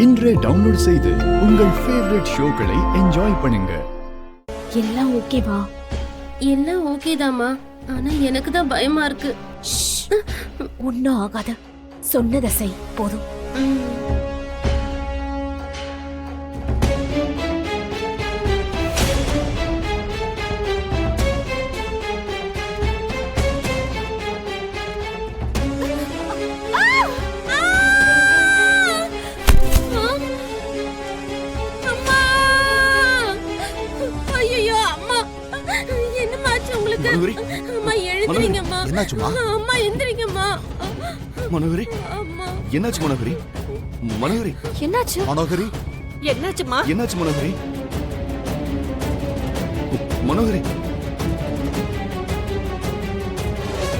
இன்றே டவுன்லோட் செய்து உங்கள் ஃபேவரட் ஷோக்களை என்ஜாய் பண்ணுங்க. எல்லாம் ஓகேவா? எல்லாம் ஓகேதாம்மா, ஆனா எனக்கு தான் பயமா இருக்கு. ஒன்னும் ஆகாத, சொன்னதை செய் போதும்.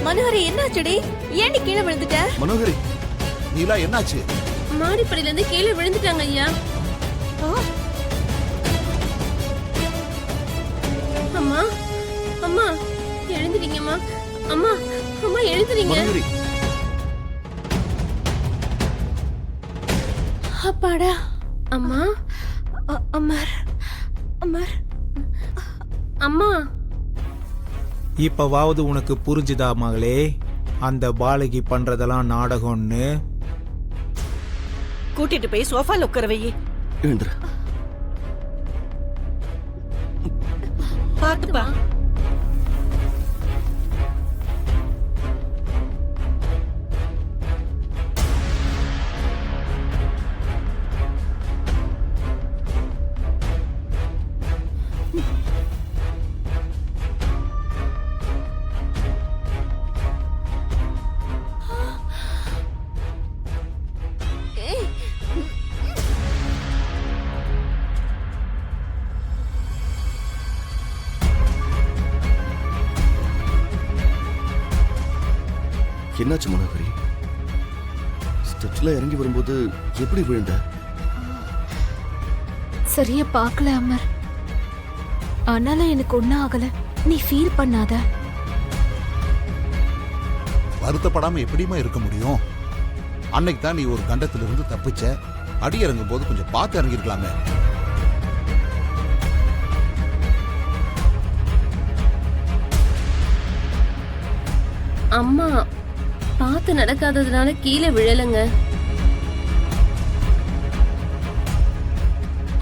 மனோகரி என்னாச்சுடி? ஏன் கீழே விழுந்துட்ட? மனோகரி, நீலா என்னாச்சு? மாடிப்படியில இருந்து கீழே விழுந்துட்டாங்க ஐயா. அம்மா அம்மா எழுந்துறீங்கம்மா. அம்மா அம்மா எழுந்துறீங்க. அப்பாடா. அம்மா அமர் அமர் அம்மா. இப்பவாவது உனக்கு புரிஞ்சுதா மகளே, அந்த பாலகி பண்றதெல்லாம் நாடகம்னு? கூட்டிட்டு போய் சோஃபால உட்கார வை. பாத்துப்பா. என்னாச்சு மனோகரி? ஸ்டெப்ஸ்ல இறங்கி வரும்போது எப்படி விழுந்த? சரியா பார்க்கல அமர், ஆனாலும் எனக்கு ஒன்னும் ஆகல. நீ ஃபீல் பண்ணாத. வருத்தப்படாம எப்படிமா இருக்க முடியும்? அன்னைக்கு தான் நீ ஒரு கண்டத்திலிருந்து தப்பிச்ச. அடி இறங்கும் போது கொஞ்சம் பார்த்து இறங்கிருக்கலாமே. அம்மா பார்த்து நடக்காததுனால கீழே விழலங்க.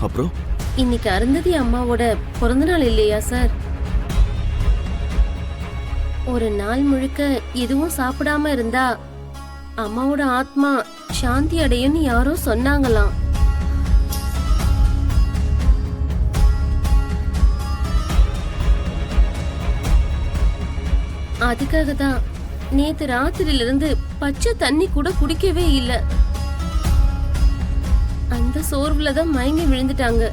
அப்புறம் இன்னைக்கு அருந்ததி அம்மாவோட பிறந்த நாள் இல்லையா சார்? ஒரு நாள் முழுக்க எதுவும் சாப்பிடாம இருந்தா அம்மாவோட ஆத்மா சாந்தி அடையும்னு யாரோ சொன்னாங்களாம். அதுக்காக தான் நேத்து ராத்திரில இருந்து பச்சை தண்ணி கூட குடிக்கவே இல்ல. அந்த சோர்வுல தான் மயங்கி விழுந்துட்டாங்க.